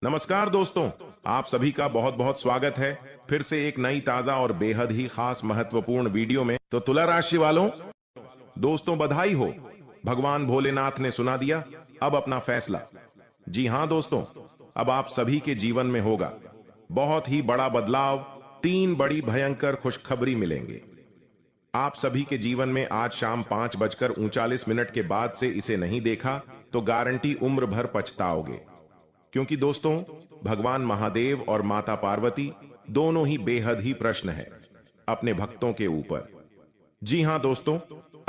नमस्कार दोस्तों, आप सभी का बहुत बहुत स्वागत है फिर से एक नई ताजा और बेहद ही खास महत्वपूर्ण वीडियो में। तो तुला राशि वालों, दोस्तों बधाई हो, भगवान भोलेनाथ ने सुना दिया अब अपना फैसला। जी हां दोस्तों, अब आप सभी के जीवन में होगा बहुत ही बड़ा बदलाव। 3 बड़ी भयंकर खुशखबरी मिलेंगे आप सभी के जीवन में। आज शाम 5:39 के बाद से इसे नहीं देखा तो गारंटी उम्र भर पछताओगे, क्योंकि दोस्तों भगवान महादेव और माता पार्वती दोनों ही बेहद ही प्रश्न है अपने भक्तों के ऊपर। जी हां दोस्तों,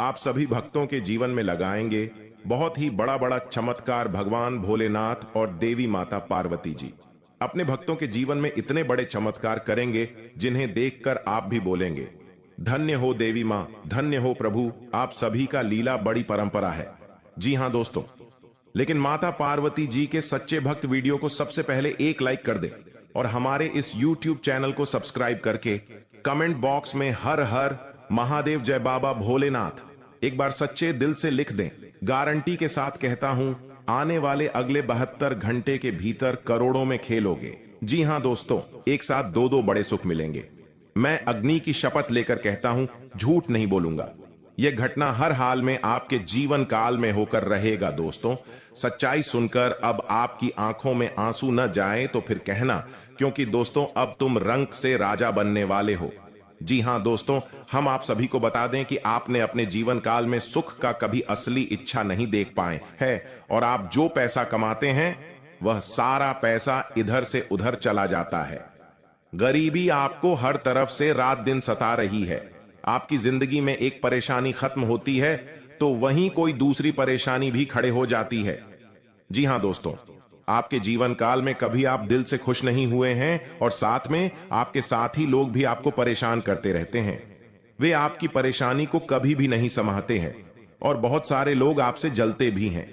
आप सभी भक्तों के जीवन में लगाएंगे बहुत ही बड़ा बड़ा चमत्कार। भगवान भोलेनाथ और देवी माता पार्वती जी अपने भक्तों के जीवन में इतने बड़े चमत्कार करेंगे जिन्हें देखकर आप भी बोलेंगे, धन्य हो देवी मां, धन्य हो प्रभु, आप सभी का लीला बड़ी परंपरा है। जी हां दोस्तों, लेकिन माता पार्वती जी के सच्चे भक्त वीडियो को सबसे पहले एक लाइक कर दे और हमारे इस YouTube चैनल को सब्सक्राइब करके कमेंट बॉक्स में हर हर महादेव जय बाबा भोलेनाथ एक बार सच्चे दिल से लिख दें। गारंटी के साथ कहता हूं, आने वाले अगले 72 घंटे के भीतर करोड़ों में खेलोगे। जी हां दोस्तों, एक साथ दो बड़े सुख मिलेंगे। मैं अग्नि की शपथ लेकर कहता हूं, झूठ नहीं बोलूंगा। यह घटना हर हाल में आपके जीवन काल में होकर रहेगा। दोस्तों सच्चाई सुनकर अब आपकी आंखों में आंसू न जाए तो फिर कहना, क्योंकि दोस्तों अब तुम रंक से राजा बनने वाले हो। जी हां दोस्तों, हम आप सभी को बता दें कि आपने अपने जीवन काल में सुख का कभी असली इच्छा नहीं देख पाए है, और आप जो पैसा कमाते हैं वह सारा पैसा इधर से उधर चला जाता है। गरीबी आपको हर तरफ से रात दिन सता रही है। आपकी जिंदगी में एक परेशानी खत्म होती है तो वहीं कोई दूसरी परेशानी भी खड़े हो जाती है। जी हां दोस्तों, आपके जीवन काल में कभी आप दिल से खुश नहीं हुए हैं और साथ में आपके साथी लोग भी आपको परेशान करते रहते हैं। वे आपकी परेशानी को कभी भी नहीं समझते हैं और बहुत सारे लोग आपसे जलते भी हैं।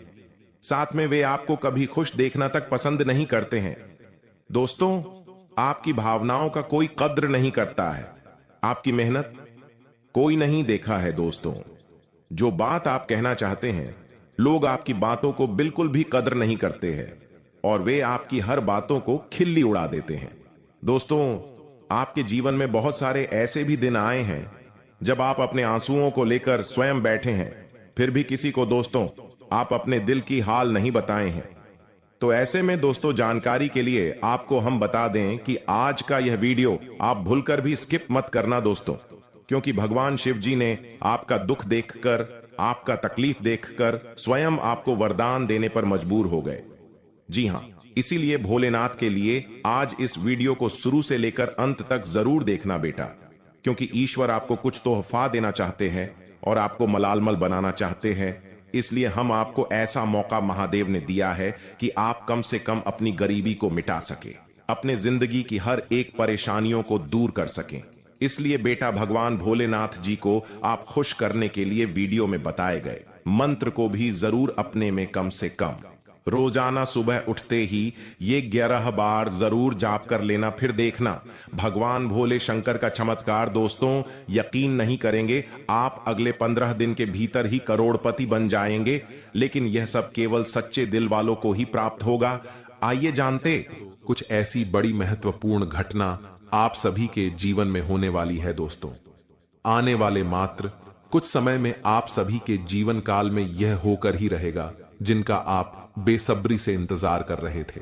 साथ में वे आपको कभी खुश देखना तक पसंद नहीं करते हैं। दोस्तों आपकी भावनाओं का कोई कद्र नहीं करता है, आपकी मेहनत कोई नहीं देखा है। दोस्तों जो बात आप कहना चाहते हैं, लोग आपकी बातों को बिल्कुल भी कदर नहीं करते हैं और वे आपकी हर बातों को खिल्ली उड़ा देते हैं। दोस्तों आपके जीवन में बहुत सारे ऐसे भी दिन आए हैं जब आप अपने आंसुओं को लेकर स्वयं बैठे हैं, फिर भी किसी को दोस्तों आप अपने दिल की हाल नहीं बताए हैं। तो ऐसे में दोस्तों जानकारी के लिए आपको हम बता दें कि आज का यह वीडियो आप भूलकर भी स्किप मत करना दोस्तों, क्योंकि भगवान शिव जी ने आपका दुख देखकर, आपका तकलीफ देखकर स्वयं आपको वरदान देने पर मजबूर हो गए। जी हां, इसीलिए भोलेनाथ के लिए आज इस वीडियो को शुरू से लेकर अंत तक जरूर देखना बेटा, क्योंकि ईश्वर आपको कुछ तोहफा देना चाहते हैं और आपको मलालमल बनाना चाहते हैं। इसलिए हम आपको ऐसा मौका महादेव ने दिया है कि आप कम से कम अपनी गरीबी को मिटा सके, अपने जिंदगी की हर एक परेशानियों को दूर कर सकें। इसलिए बेटा भगवान भोलेनाथ जी को आप खुश करने के लिए वीडियो में बताए गए मंत्र को भी जरूर अपने में कम से कम रोजाना सुबह उठते ही ये 11 बार जरूर जाप कर लेना। फिर देखना भगवान भोले शंकर का चमत्कार। दोस्तों यकीन नहीं करेंगे, आप अगले 15 दिन के भीतर ही करोड़पति बन जाएंगे, लेकिन यह सब केवल सच्चे दिल वालों को ही प्राप्त होगा। आइए जानते कुछ ऐसी बड़ी महत्वपूर्ण घटना आप सभी के जीवन में होने वाली है। दोस्तों आने वाले मात्र कुछ समय में आप सभी के जीवन काल में यह होकर ही रहेगा जिनका आप बेसब्री से इंतजार कर रहे थे।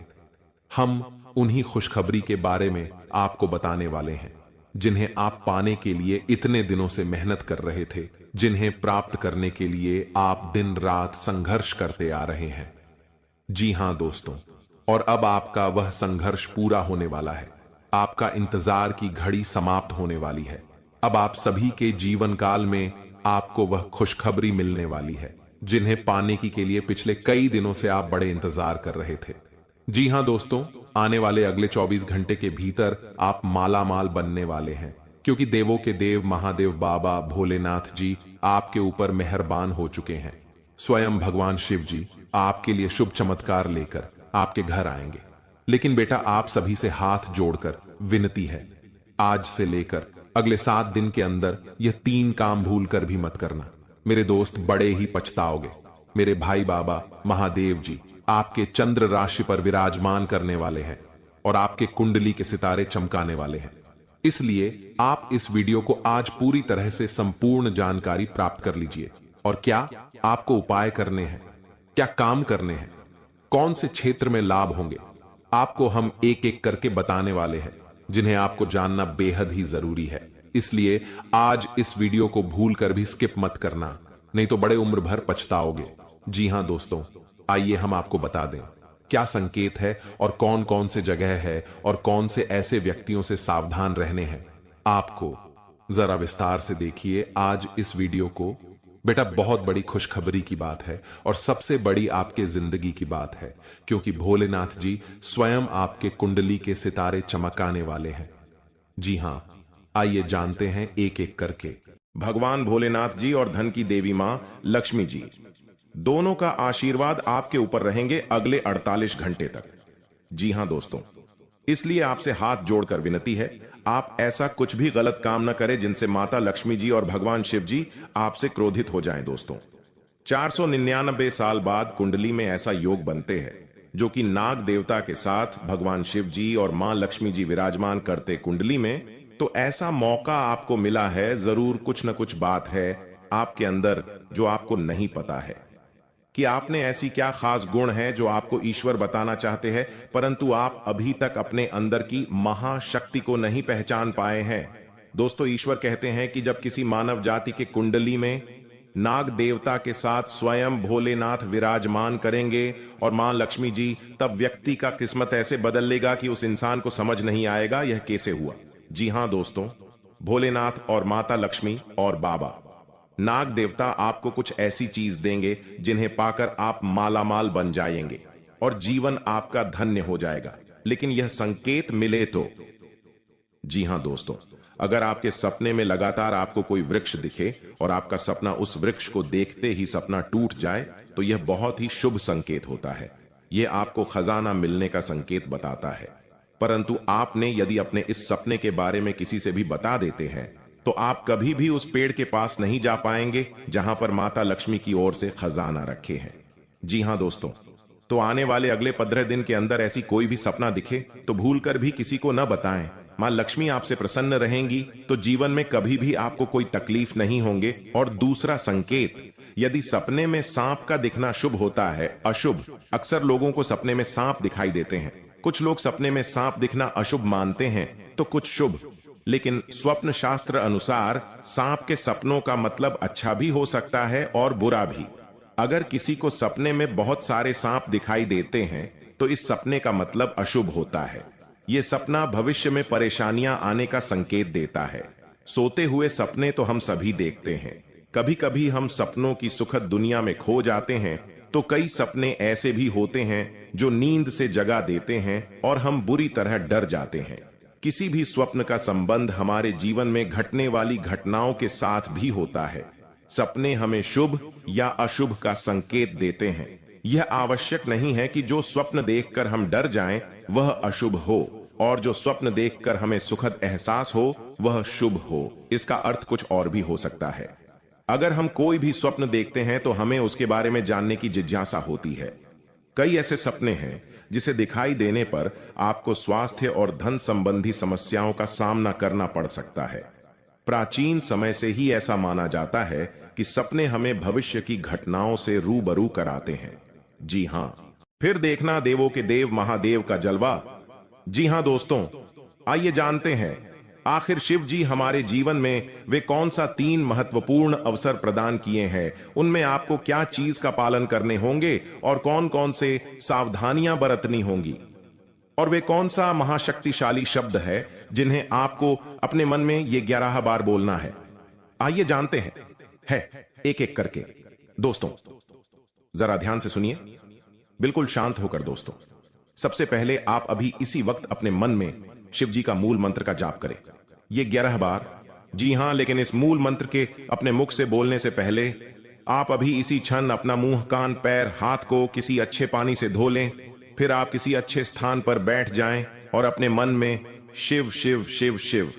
हम उन्हीं खुशखबरी के बारे में आपको बताने वाले हैं जिन्हें आप पाने के लिए इतने दिनों से मेहनत कर रहे थे, जिन्हें प्राप्त करने के लिए आप दिन रात संघर्ष करते आ रहे हैं। जी हां दोस्तों, और अब आपका वह संघर्ष पूरा होने वाला है। आपका इंतजार की घड़ी समाप्त होने वाली है। अब आप सभी के जीवन काल में आपको वह खुशखबरी मिलने वाली है जिन्हें पाने की के लिए पिछले कई दिनों से आप बड़े इंतजार कर रहे थे। जी हां दोस्तों, आने वाले अगले 24 घंटे के भीतर आप माला माल बनने वाले हैं, क्योंकि देवों के देव महादेव बाबा भोलेनाथ जी आपके ऊपर मेहरबान हो चुके हैं। स्वयं भगवान शिव जी आपके लिए शुभ चमत्कार लेकर आपके घर आएंगे। लेकिन बेटा आप सभी से हाथ जोड़कर विनती है, आज से लेकर अगले 7 दिन के अंदर यह 3 काम भूलकर भी मत करना। मेरे दोस्त बड़े ही पछताओगे। मेरे भाई बाबा महादेव जी आपके चंद्र राशि पर विराजमान करने वाले हैं और आपके कुंडली के सितारे चमकाने वाले हैं। इसलिए आप इस वीडियो को आज पूरी तरह से संपूर्ण जानकारी प्राप्त कर लीजिए। और क्या आपको उपाय करने हैं, क्या काम करने हैं, कौन से क्षेत्र में लाभ होंगे, आपको हम एक एक करके बताने वाले हैं, जिन्हें आपको जानना बेहद ही जरूरी है। इसलिए आज इस वीडियो को भूलकर भी स्किप मत करना, नहीं तो बड़े उम्र भर पछताओगे। जी हां दोस्तों, आइए हम आपको बता दें क्या संकेत है और कौन कौन से जगह है और कौन से ऐसे व्यक्तियों से सावधान रहने हैं। आपको जरा विस्तार से देखिए आज इस वीडियो को। बेटा, बहुत बड़ी खुशखबरी की बात है और सबसे बड़ी आपके जिंदगी की बात है, क्योंकि भोलेनाथ जी स्वयं आपके कुंडली के सितारे चमकाने वाले हैं। जी हां, आइए जानते हैं एक एक करके। भगवान भोलेनाथ जी और धन की देवी मां लक्ष्मी जी दोनों का आशीर्वाद आपके ऊपर रहेंगे अगले 48 घंटे तक। जी हां दोस्तों, इसलिए आपसे हाथ जोड़कर विनती है, आप ऐसा कुछ भी गलत काम न करें जिनसे माता लक्ष्मी जी और भगवान शिव जी आपसे क्रोधित हो जाएं। दोस्तों, 499 साल बाद कुंडली में ऐसा योग बनते हैं जो कि नाग देवता के साथ भगवान शिव जी और मां लक्ष्मी जी विराजमान करते कुंडली में, तो ऐसा मौका आपको मिला है। जरूर कुछ न कुछ बात है आपके अंदर जो आपको नहीं पता है कि आपने ऐसी क्या खास गुण है जो आपको ईश्वर बताना चाहते हैं, परंतु आप अभी तक अपने अंदर की महाशक्ति को नहीं पहचान पाए हैं। दोस्तों, ईश्वर कहते हैं कि जब किसी मानव जाति के कुंडली में नाग देवता के साथ स्वयं भोलेनाथ विराजमान करेंगे और मां लक्ष्मी जी, तब व्यक्ति का किस्मत ऐसे बदल लेगा कि उस इंसान को समझ नहीं आएगा यह कैसे हुआ। जी हां दोस्तों, भोलेनाथ और माता लक्ष्मी और बाबा नाग देवता आपको कुछ ऐसी चीज देंगे जिन्हें पाकर आप मालामाल बन जाएंगे और जीवन आपका धन्य हो जाएगा, लेकिन यह संकेत मिले तो। जी हां दोस्तों, अगर आपके सपने में लगातार आपको कोई वृक्ष दिखे और आपका सपना उस वृक्ष को देखते ही सपना टूट जाए, तो यह बहुत ही शुभ संकेत होता है। यह आपको खजाना मिलने का संकेत बताता है। परंतु आपने यदि अपने इस सपने के बारे में किसी से भी बता देते हैं, तो आप कभी भी उस पेड़ के पास नहीं जा पाएंगे जहां पर माता लक्ष्मी की ओर से खजाना रखे हैं। जी हां दोस्तों, तो आने वाले अगले 15 दिन के अंदर ऐसी कोई भी सपना दिखे तो भूलकर भी किसी को न बताएं। मां लक्ष्मी आपसे प्रसन्न रहेंगी तो जीवन में कभी भी आपको कोई तकलीफ नहीं होंगे। और दूसरा संकेत, यदि सपने में सांप का दिखना शुभ होता है, अशुभ, अक्सर लोगों को सपने में सांप दिखाई देते हैं। कुछ लोग सपने में सांप दिखना अशुभ मानते हैं तो कुछ शुभ, लेकिन स्वप्न शास्त्र अनुसार सांप के सपनों का मतलब अच्छा भी हो सकता है और बुरा भी। अगर किसी को सपने में बहुत सारे सांप दिखाई देते हैं तो इस सपने का मतलब अशुभ होता है। यह सपना भविष्य में परेशानियां आने का संकेत देता है। सोते हुए सपने तो हम सभी देखते हैं। कभी कभी हम सपनों की सुखद दुनिया में खो जाते हैं, तो कई सपने ऐसे भी होते हैं जो नींद से जगा देते हैं और हम बुरी तरह डर जाते हैं। किसी भी स्वप्न का संबंध हमारे जीवन में घटने वाली घटनाओं के साथ भी होता है। सपने हमें शुभ या अशुभ का संकेत देते हैं। यह आवश्यक नहीं है कि जो स्वप्न देखकर हम डर जाएं वह अशुभ हो और जो स्वप्न देखकर हमें सुखद एहसास हो वह शुभ हो। इसका अर्थ कुछ और भी हो सकता है। अगर हम कोई भी स्वप्न देखते हैं तो हमें उसके बारे में जानने की जिज्ञासा होती है। कई ऐसे सपने हैं जिसे दिखाई देने पर आपको स्वास्थ्य और धन संबंधी समस्याओं का सामना करना पड़ सकता है। प्राचीन समय से ही ऐसा माना जाता है कि सपने हमें भविष्य की घटनाओं से रूबरू कराते हैं। जी हां, फिर देखना देवों के देव महादेव का जलवा। जी हां दोस्तों, आइए जानते हैं आखिर शिव जी हमारे जीवन में वे कौन सा 3 महत्वपूर्ण अवसर प्रदान किए हैं, उनमें आपको क्या चीज का पालन करने होंगे और कौन कौन से सावधानियां बरतनी होंगी, और वे कौन सा महाशक्तिशाली शब्द है जिन्हें आपको अपने मन में ये 11 बार बोलना है। आइए जानते हैं है एक एक करके। दोस्तों, जरा ध्यान से सुनिए, बिल्कुल शांत होकर। दोस्तों, सबसे पहले आप अभी इसी वक्त अपने मन में शिव जी का मूल मंत्र का जाप करें, ये 11 बार। जी हां, लेकिन इस मूल मंत्र के अपने मुख से बोलने से पहले आप अभी इसी क्षण अपना मुंह, कान, पैर, हाथ को किसी अच्छे पानी से धो लें। फिर आप किसी अच्छे स्थान पर बैठ जाएं और अपने मन में शिव शिव शिव शिव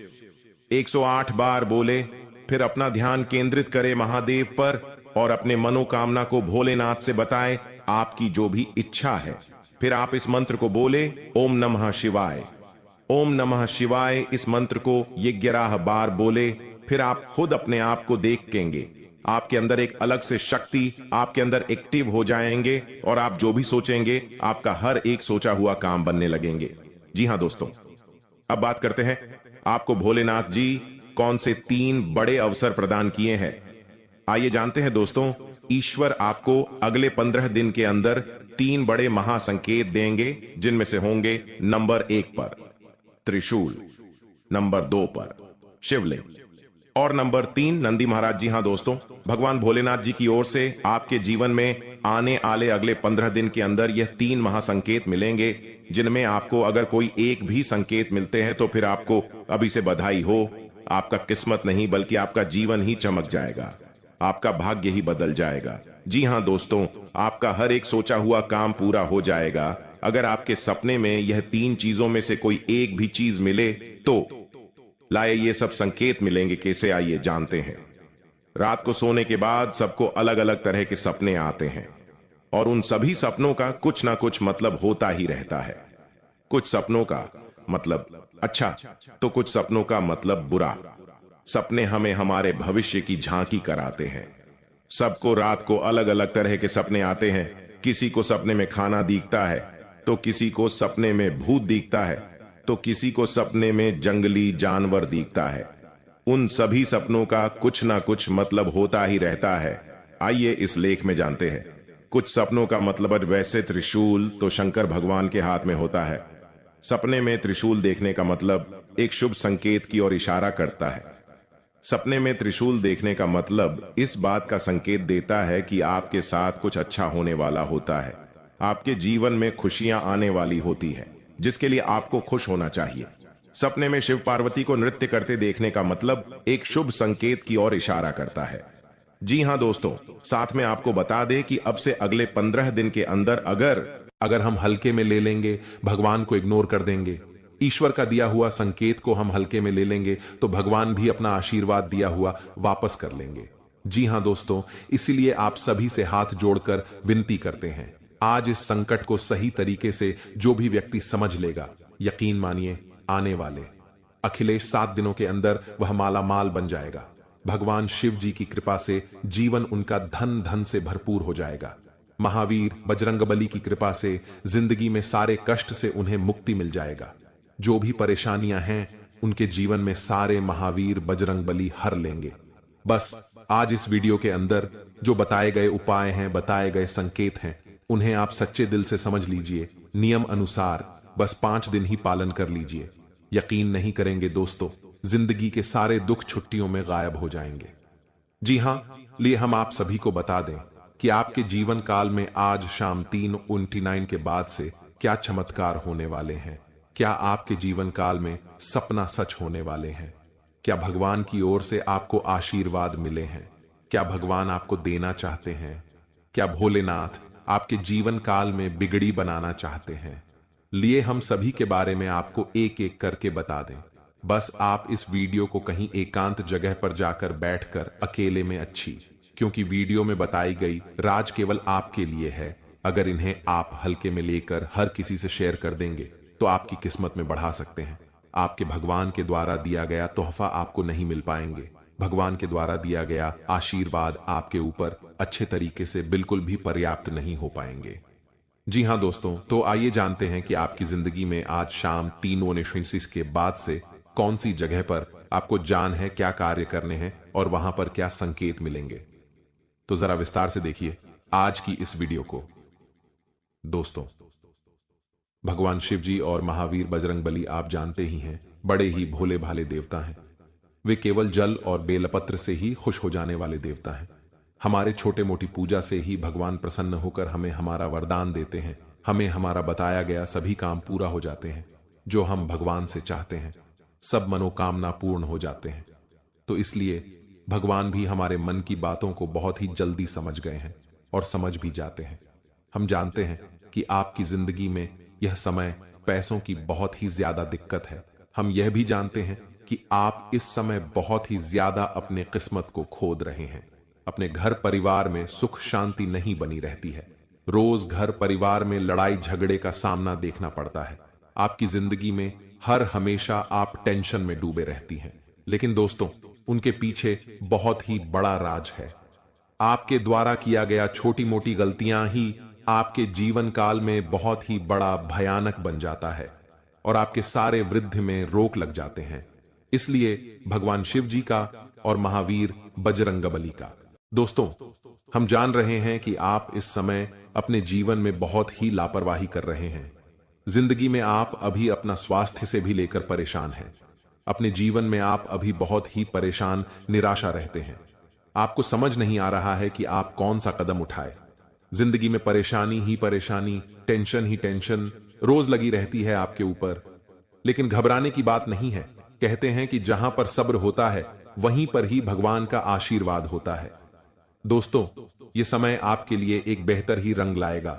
108 बार बोले। फिर अपना ध्यान केंद्रित करें महादेव पर और अपने मनोकामना को भोलेनाथ से बताएं आपकी जो भी इच्छा है। फिर आप इस मंत्र को बोले, ओम नमः शिवाय। ओम नमः शिवाय इस मंत्र को ये 11 बार बोले। फिर आप खुद अपने आप को देखेंगे, आपके अंदर एक अलग से शक्ति आपके अंदर एक्टिव हो जाएंगे और आप जो भी सोचेंगे आपका हर एक सोचा हुआ काम बनने लगेंगे। जी हां दोस्तों, अब बात करते हैं आपको भोलेनाथ जी कौन से 3 बड़े अवसर प्रदान किए हैं। आइए जानते हैं दोस्तों। ईश्वर आपको अगले 15 दिन के अंदर 3 बड़े महासंकेत देंगे, जिनमें से होंगे नंबर 1 पर त्रिशूल, नंबर 2 पर शिवलिंग और नंबर 3 नंदी महाराज। जी हां दोस्तों, भगवान भोलेनाथ जी की ओर से आपके जीवन में आने वाले अगले 15 दिन के अंदर यह 3 महासंकेत मिलेंगे, जिनमें आपको अगर कोई एक भी संकेत मिलते हैं तो फिर आपको अभी से बधाई हो। आपका किस्मत नहीं बल्कि आपका जीवन ही चमक जाएगा, आपका भाग्य ही बदल जाएगा। जी हां दोस्तों, आपका हर एक सोचा हुआ काम पूरा हो जाएगा। अगर आपके सपने में यह 3 चीजों में से कोई एक भी चीज मिले तो लाए ये सब संकेत मिलेंगे। कैसे, आइए जानते हैं। रात को सोने के बाद सबको अलग अलग तरह के सपने आते हैं और उन सभी सपनों का कुछ ना कुछ मतलब होता ही रहता है। कुछ सपनों का मतलब अच्छा तो कुछ सपनों का मतलब बुरा। सपने हमें हमारे भविष्य की झांकी कराते हैं। सबको रात को अलग अलग तरह के सपने आते हैं। किसी को सपने में खाना दिखता है, तो किसी को सपने में भूत दिखता है, तो किसी को सपने में जंगली जानवर दिखता है। उन सभी सपनों का कुछ ना कुछ मतलब होता ही रहता है। आइए इस लेख में जानते हैं। कुछ सपनों का मतलब वैसे त्रिशूल तो शंकर भगवान के हाथ में होता है। सपने में त्रिशूल देखने का मतलब एक शुभ संकेत की ओर इशारा करता है। सपने में त्रिशूल देखने का मतलब इस बात का संकेत देता है कि आपके साथ कुछ अच्छा होने वाला होता है। आपके जीवन में खुशियां आने वाली होती है, जिसके लिए आपको खुश होना चाहिए। सपने में शिव पार्वती को नृत्य करते देखने का मतलब एक शुभ संकेत की ओर इशारा करता है। जी हां दोस्तों, साथ में आपको बता दें कि अब से अगले 15 दिन के अंदर अगर हम हल्के में ले लेंगे, भगवान को इग्नोर कर देंगे, ईश्वर का दिया हुआ संकेत को हम हल्के में ले लेंगे, तो भगवान भी अपना आशीर्वाद दिया हुआ वापस कर लेंगे। जी हां दोस्तों, इसीलिए आप सभी से हाथ जोड़कर विनती करते हैं, आज इस संकट को सही तरीके से जो भी व्यक्ति समझ लेगा, यकीन मानिए आने वाले अखिलेश 7 दिनों के अंदर वह माला माल बन जाएगा। भगवान शिव जी की कृपा से जीवन उनका धन धन से भरपूर हो जाएगा। महावीर बजरंगबली की कृपा से जिंदगी में सारे कष्ट से उन्हें मुक्ति मिल जाएगा। जो भी परेशानियां हैं उनके जीवन में सारे महावीर बजरंगबली हर लेंगे। बस आज इस वीडियो के अंदर जो बताए गए उपाय हैं, बताए गए संकेत हैं, उन्हें आप सच्चे दिल से समझ लीजिए। नियम अनुसार बस 5 दिन ही पालन कर लीजिए। यकीन नहीं करेंगे दोस्तों, जिंदगी के सारे दुख छुट्टियों में गायब हो जाएंगे। जी हां, लिए हम आप सभी को बता दें कि आपके जीवन काल में आज शाम 3:29 के बाद से क्या चमत्कार होने वाले हैं। क्या आपके जीवन काल में सपना सच होने वाले हैं? क्या भगवान की ओर से आपको आशीर्वाद मिले हैं? क्या भगवान आपको देना चाहते हैं? क्या भोलेनाथ आपके जीवन काल में बिगड़ी बनाना चाहते हैं? लिए हम सभी के बारे में आपको एक एक करके बता दें। बस आप इस वीडियो को कहीं एकांत जगह पर जाकर बैठकर अकेले में अच्छी, क्योंकि वीडियो में बताई गई राज केवल आपके लिए है। अगर इन्हें आप हल्के में लेकर हर किसी से शेयर कर देंगे तो आपकी किस्मत में बढ़ा सकते हैं। आपके भगवान के द्वारा दिया गया तोहफा आपको नहीं मिल पाएंगे। भगवान के द्वारा दिया गया आशीर्वाद आपके ऊपर अच्छे तरीके से बिल्कुल भी पर्याप्त नहीं हो पाएंगे। जी हां दोस्तों, तो आइए जानते हैं कि आपकी जिंदगी में आज शाम 3:29 के बाद से कौन सी जगह पर आपको जान है, क्या कार्य करने हैं और वहां पर क्या संकेत मिलेंगे। तो जरा विस्तार से देखिए आज की इस वीडियो को। दोस्तों, भगवान शिव जी और महावीर बजरंगबली आप जानते ही हैं, बड़े ही भोले भाले देवता हैं। वे केवल जल और बेलपत्र से ही खुश हो जाने वाले देवता हैं। हमारे छोटे मोटी पूजा से ही भगवान प्रसन्न होकर हमें हमारा वरदान देते हैं। हमें हमारा बताया गया सभी काम पूरा हो जाते हैं जो हम भगवान से चाहते हैं। सब मनोकामना पूर्ण हो जाते हैं। तो इसलिए भगवान भी हमारे मन की बातों को बहुत ही जल्दी समझ गए हैं और समझ भी जाते हैं। हम जानते हैं कि आपकी जिंदगी में यह समय पैसों की बहुत ही ज्यादा दिक्कत है। हम यह भी जानते हैं कि आप इस समय बहुत ही ज्यादा अपने किस्मत को खोद रहे हैं। अपने घर परिवार में सुख शांति नहीं बनी रहती है। रोज घर परिवार में लड़ाई झगड़े का सामना देखना पड़ता है। आपकी जिंदगी में हर हमेशा आप टेंशन में डूबे रहती हैं। लेकिन दोस्तों, उनके पीछे बहुत ही बड़ा राज है। आपके द्वारा किया गया छोटी मोटी गलतियां ही आपके जीवन काल में बहुत ही बड़ा भयानक बन जाता है और आपके सारे वृद्धि में रोक लग जाते हैं। इसलिए भगवान शिव जी का और महावीर बजरंगबली का। दोस्तों, हम जान रहे हैं कि आप इस समय अपने जीवन में बहुत ही लापरवाही कर रहे हैं। जिंदगी में आप अभी अपना स्वास्थ्य से भी लेकर परेशान हैं। अपने जीवन में आप अभी बहुत ही परेशान, निराशा रहते हैं। आपको समझ नहीं आ रहा है कि आप कौन सा कदम उठाए। जिंदगी में परेशानी ही परेशानी, टेंशन ही टेंशन रोज लगी रहती है आपके ऊपर। लेकिन घबराने की बात नहीं है। कहते हैं कि जहां पर सब्र होता है वहीं पर ही भगवान का आशीर्वाद होता है। दोस्तों, ये समय आपके लिए एक बेहतर ही रंग लाएगा,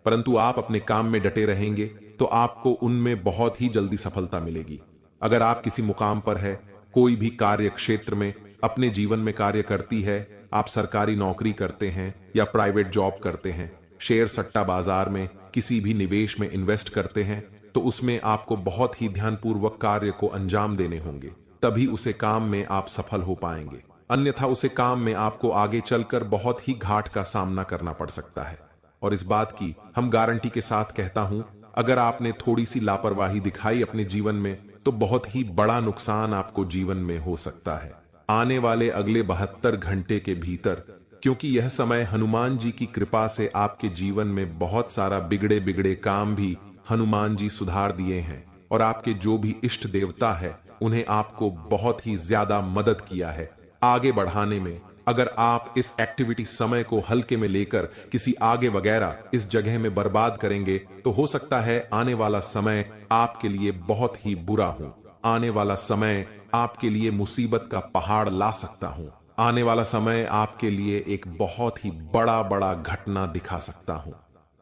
परंतु आप अपने काम में डटे रहेंगे तो आपको उनमें बहुत ही जल्दी सफलता मिलेगी। अगर आप किसी मुकाम पर है, कोई भी कार्य क्षेत्र में अपने जीवन में कार्य करती है, आप सरकारी नौकरी करते हैं या प्राइवेट जॉब करते हैं, शेयर सट्टा बाजार में किसी भी निवेश में इन्वेस्ट करते हैं, तो उसमें आपको बहुत ही ध्यानपूर्वक कार्य को अंजाम देने होंगे, तभी उसे काम में आप सफल हो पाएंगे। अन्यथा उसे काम में आपको आगे चलकर बहुत ही घाट का सामना करना पड़ सकता है। और इस बात की हम गारंटी के साथ कहता हूं, अगर आपने थोड़ी सी लापरवाही दिखाई अपने जीवन में तो बहुत ही बड़ा नुकसान आपको जीवन में हो सकता है आने वाले अगले 72 घंटे के भीतर। क्योंकि यह समय हनुमान जी की कृपा से आपके जीवन में बहुत सारा बिगड़े बिगड़े काम भी हनुमान जी सुधार दिए हैं और आपके जो भी इष्ट देवता है उन्हें आपको बहुत ही ज्यादा मदद किया है आगे बढ़ाने में। अगर आप इस एक्टिविटी समय को हल्के में लेकर किसी आगे वगैरह इस जगह में बर्बाद करेंगे तो हो सकता है आने वाला समय आपके लिए बहुत ही बुरा हो। आने वाला समय आपके लिए मुसीबत का पहाड़ ला सकता हूं। आने वाला समय आपके लिए एक बहुत ही बड़ा बड़ा घटना दिखा सकता हूं।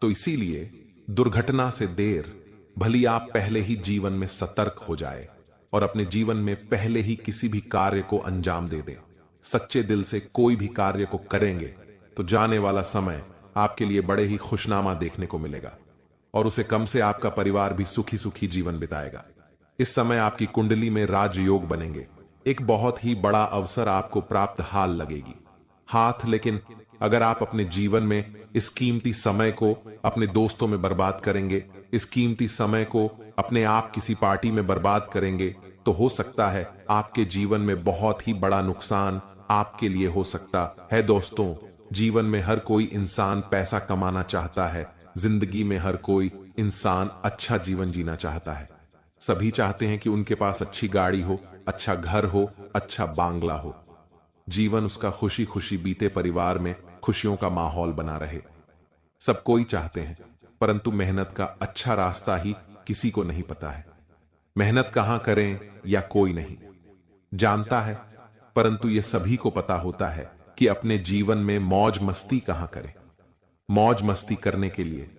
तो इसीलिए दुर्घटना से देर भली आप पहले ही जीवन में सतर्क हो जाए और अपने जीवन में पहले ही किसी भी कार्य को अंजाम दे दें। सच्चे दिल से कोई भी कार्य को करेंगे तो जाने वाला समय आपके लिए बड़े ही खुशनामा देखने को मिलेगा और उसे कम से आपका परिवार भी सुखी सुखी जीवन बिताएगा। इस समय आपकी कुंडली में राजयोग बनेंगे। एक बहुत ही बड़ा अवसर आपको प्राप्त हाल लगेगी हाथ। लेकिन अगर आप अपने जीवन में इस कीमती समय को अपने दोस्तों में बर्बाद करेंगे, इस कीमती समय को अपने आप किसी पार्टी में बर्बाद करेंगे, तो हो सकता है आपके जीवन में बहुत ही बड़ा नुकसान आपके लिए हो सकता है। दोस्तों, जीवन में हर कोई इंसान पैसा कमाना चाहता है। जिंदगी में हर कोई इंसान अच्छा जीवन जीना चाहता है। सभी चाहते हैं कि उनके पास अच्छी गाड़ी हो, अच्छा घर हो, अच्छा बांग्ला हो, जीवन उसका खुशी खुशी बीते, परिवार में खुशियों का माहौल बना रहे। सब कोई चाहते हैं, परंतु मेहनत का अच्छा रास्ता ही किसी को नहीं पता है। मेहनत कहां करें या कोई नहीं जानता है, परंतु यह सभी को पता होता है कि अपने जीवन में मौज मस्ती कहां करें। मौज मस्ती करने के लिए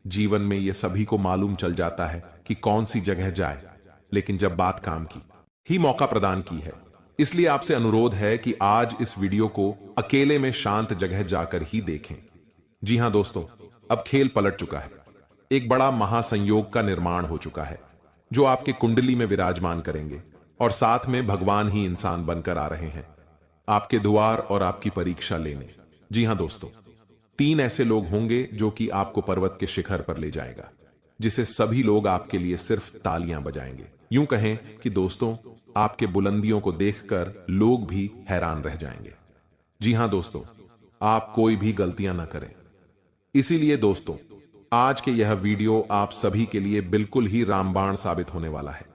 जीवन में यह सभी को मालूम चल जाता है कि कौन सी जगह जाए, लेकिन जब बात काम की ही मौका प्रदान की है। इसलिए आपसे अनुरोध है कि आज इस वीडियो को अकेले में शांत जगह जाकर ही देखें। जी हां दोस्तों, अब खेल पलट चुका है। एक बड़ा महासंयोग का निर्माण हो चुका है जो आपके कुंडली में विराजमान करेंगे और साथ में भगवान ही इंसान बनकर आ रहे हैं आपके द्वार और आपकी परीक्षा लेने। जी हां दोस्तों, 3 ऐसे लोग होंगे जो कि आपको पर्वत के शिखर पर ले जाएगा, जिसे सभी लोग आपके लिए सिर्फ तालियां बजाएंगे। यूं कहें कि दोस्तों, आपके बुलंदियों को देखकर लोग भी हैरान रह जाएंगे। जी हां दोस्तों, आप कोई भी गलतियां ना करें। इसीलिए दोस्तों, आज के यह वीडियो आप सभी के लिए बिल्कुल ही रामबाण साबित होने वाला है।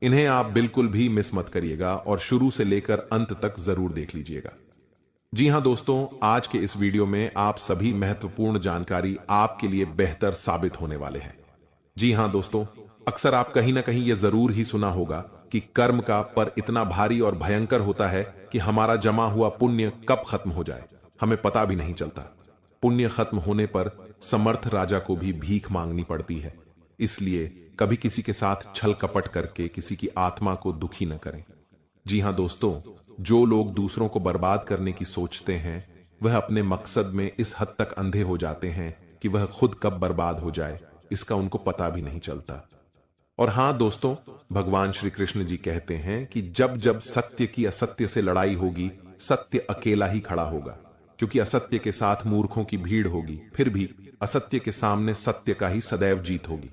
इन्हें आप बिल्कुल भी मिस मत करिएगा और शुरू से लेकर अंत तक जरूर देख लीजिएगा। जी हां दोस्तों, आज के इस वीडियो में आप सभी महत्वपूर्ण जानकारी आपके लिए बेहतर साबित होने वाले हैं। जी हां दोस्तों, अक्सर आप कहीं ना कहीं यह जरूर ही सुना होगा कि कर्म का पर इतना भारी और भयंकर होता है कि हमारा जमा हुआ पुण्य कब खत्म हो जाए हमें पता भी नहीं चलता। पुण्य खत्म होने पर समर्थ राजा को भी भीख मांगनी पड़ती है। इसलिए कभी किसी के साथ छल कपट करके किसी की आत्मा को दुखी न करें। जी हां दोस्तों, जो लोग दूसरों को बर्बाद करने की सोचते हैं वह अपने मकसद में इस हद तक अंधे हो जाते हैं कि वह खुद कब बर्बाद हो जाए इसका उनको पता भी नहीं चलता। और हां दोस्तों, भगवान श्री कृष्ण जी कहते हैं कि जब जब सत्य की असत्य से लड़ाई होगी, सत्य अकेला ही खड़ा होगा, क्योंकि असत्य के साथ मूर्खों की भीड़ होगी, फिर भी असत्य के सामने सत्य का ही सदैव जीत होगी।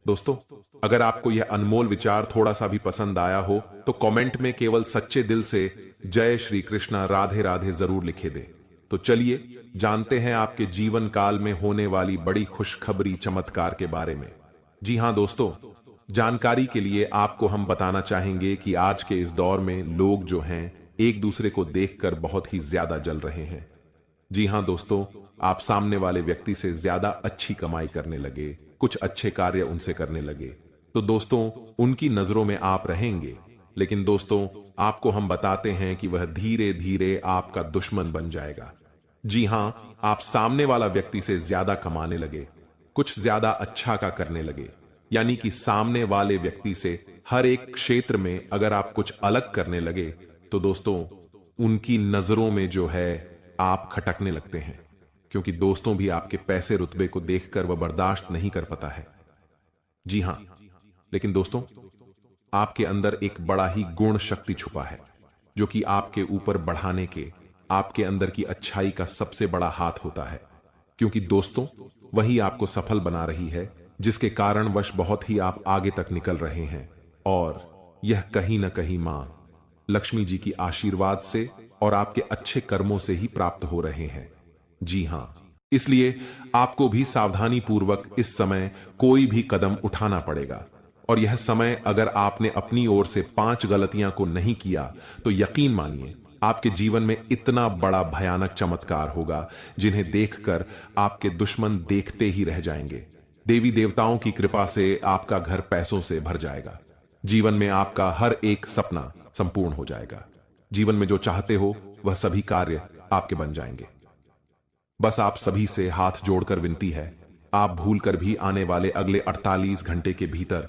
दोस्तों, अगर आपको यह अनमोल विचार थोड़ा सा भी पसंद आया हो तो कमेंट में केवल सच्चे दिल से जय श्री कृष्णा राधे राधे जरूर लिखे दे। तो चलिए जानते हैं आपके जीवन काल में होने वाली बड़ी खुशखबरी चमत्कार के बारे में। जी हां दोस्तों, जानकारी के लिए आपको हम बताना चाहेंगे कि आज के इस दौर में लोग जो हैं एक दूसरे को देखकर बहुत ही ज्यादा जल रहे हैं। जी हां दोस्तों, आप सामने वाले व्यक्ति से ज्यादा अच्छी कमाई करने लगे, कुछ अच्छे कार्य उनसे करने लगे, तो दोस्तों उनकी नजरों में आप रहेंगे, लेकिन दोस्तों आपको हम बताते हैं कि वह धीरे धीरे आपका दुश्मन बन जाएगा। जी हां, आप सामने वाला व्यक्ति से ज्यादा कमाने लगे, कुछ ज्यादा अच्छा का करने लगे, यानी कि सामने वाले व्यक्ति से हर एक क्षेत्र में अगर आप कुछ अलग करने लगे तो दोस्तों उनकी नजरों में जो है आप खटकने लगते हैं, क्योंकि दोस्तों भी आपके पैसे रुतबे को देखकर वह बर्दाश्त नहीं कर पाता है। जी हां, लेकिन दोस्तों आपके अंदर एक बड़ा ही गुण शक्ति छुपा है, जो कि आपके ऊपर बढ़ाने के आपके अंदर की अच्छाई का सबसे बड़ा हाथ होता है, क्योंकि दोस्तों वही आपको सफल बना रही है, जिसके कारणवश बहुत ही आप आगे तक निकल रहे हैं, और यह कहीं ना कहीं मां लक्ष्मी जी की आशीर्वाद से और आपके अच्छे कर्मों से ही प्राप्त हो रहे हैं। जी हां, इसलिए आपको भी सावधानी पूर्वक इस समय कोई भी कदम उठाना पड़ेगा, और यह समय अगर आपने अपनी ओर से 5 गलतियां को नहीं किया तो यकीन मानिए आपके जीवन में इतना बड़ा भयानक चमत्कार होगा जिन्हें देखकर आपके दुश्मन देखते ही रह जाएंगे। देवी देवताओं की कृपा से आपका घर पैसों से भर जाएगा, जीवन में आपका हर एक सपना संपूर्ण हो जाएगा, जीवन में जो चाहते हो वह सभी कार्य आपके बन जाएंगे। बस आप सभी से हाथ जोड़कर विनती है, आप भूलकर भी आने वाले अगले 48 घंटे के भीतर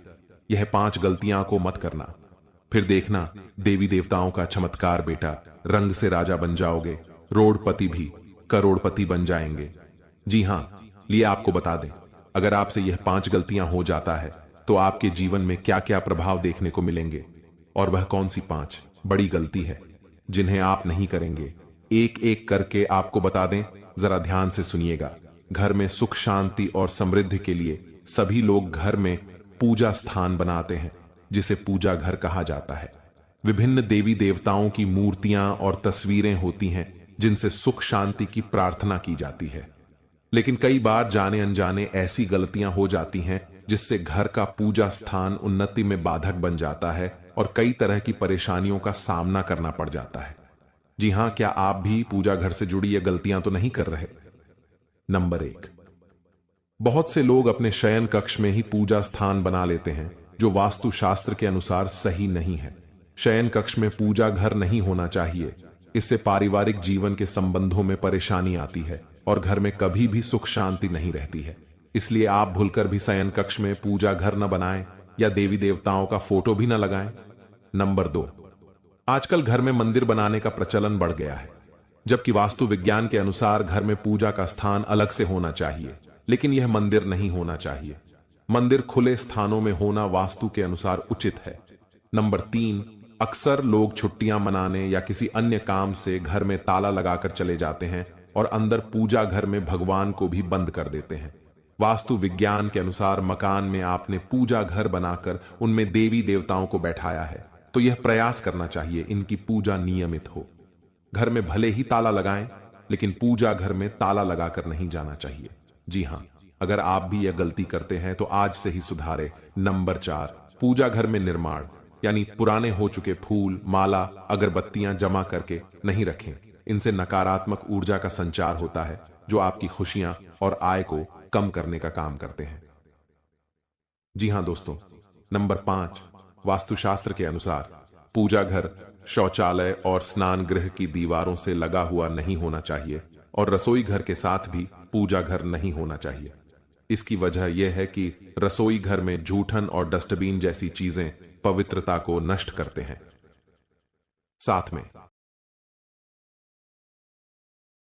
यह 5 गलतियां को मत करना, फिर देखना देवी देवताओं का चमत्कार बेटा, रंग से राजा बन जाओगे, रोडपति भी करोड़पति बन जाएंगे। जी हां, लिए आपको बता दें, अगर आपसे यह 5 गलतियां हो जाता है तो आपके जीवन में क्या क्या प्रभाव देखने को मिलेंगे, और वह कौन सी 5 बड़ी गलती है जिन्हें आप नहीं करेंगे, एक एक करके आपको बता दें, जरा ध्यान से सुनिएगा। घर में सुख शांति और समृद्धि के लिए सभी लोग घर में पूजा स्थान बनाते हैं, जिसे पूजा घर कहा जाता है। विभिन्न देवी देवताओं की मूर्तियां और तस्वीरें होती हैं जिनसे सुख शांति की प्रार्थना की जाती है, लेकिन कई बार जाने अनजाने ऐसी गलतियां हो जाती हैं जिससे घर का पूजा स्थान उन्नति में बाधक बन जाता है और कई तरह की परेशानियों का सामना करना पड़ जाता है। जी हां, क्या आप भी पूजा घर से जुड़ी ये गलतियां तो नहीं कर रहे? नंबर 1, बहुत से लोग अपने शयन कक्ष में ही पूजा स्थान बना लेते हैं, जो वास्तु शास्त्र के अनुसार सही नहीं है। शयन कक्ष में पूजा घर नहीं होना चाहिए, इससे पारिवारिक जीवन के संबंधों में परेशानी आती है और घर में कभी भी सुख शांति नहीं रहती है। इसलिए आप भूलकर भी शयन कक्ष में पूजा घर न बनाएं या देवी देवताओं का फोटो भी न लगाएं। नंबर 2, आजकल घर में मंदिर बनाने का प्रचलन बढ़ गया है, जबकि वास्तु विज्ञान के अनुसार घर में पूजा का स्थान अलग से होना चाहिए, लेकिन यह मंदिर नहीं होना चाहिए। मंदिर खुले स्थानों में होना वास्तु के अनुसार उचित है। नंबर 3, अक्सर लोग छुट्टियां मनाने या किसी अन्य काम से घर में ताला लगाकर चले जाते हैं और अंदर पूजा घर में भगवान को भी बंद कर देते हैं। वास्तु विज्ञान के अनुसार मकान में आपने पूजा घर बनाकर उनमें देवी देवताओं को बैठाया है, तो यह प्रयास करना चाहिए इनकी पूजा नियमित हो। घर में भले ही ताला लगाएं, लेकिन पूजा घर में ताला लगाकर नहीं जाना चाहिए। जी हां, अगर आप भी यह गलती करते हैं तो आज से ही सुधारे। नंबर 4, पूजा घर में निर्माण यानी पुराने हो चुके फूल, माला, अगरबत्तियां जमा करके नहीं रखें। इनसे नकारात्मक ऊर्जा का संचार होता है, जो आपकी खुशियां और आय को कम करने का काम करते हैं। जी हां दोस्तों, नंबर 5, वास्तुशास्त्र के अनुसार पूजा घर शौचालय और स्नान गृह की दीवारों से लगा हुआ नहीं होना चाहिए और रसोई घर के साथ भी पूजा घर नहीं होना चाहिए। इसकी वजह यह है कि रसोई घर में जूठन और डस्टबिन जैसी चीजें पवित्रता को नष्ट करते हैं। साथ में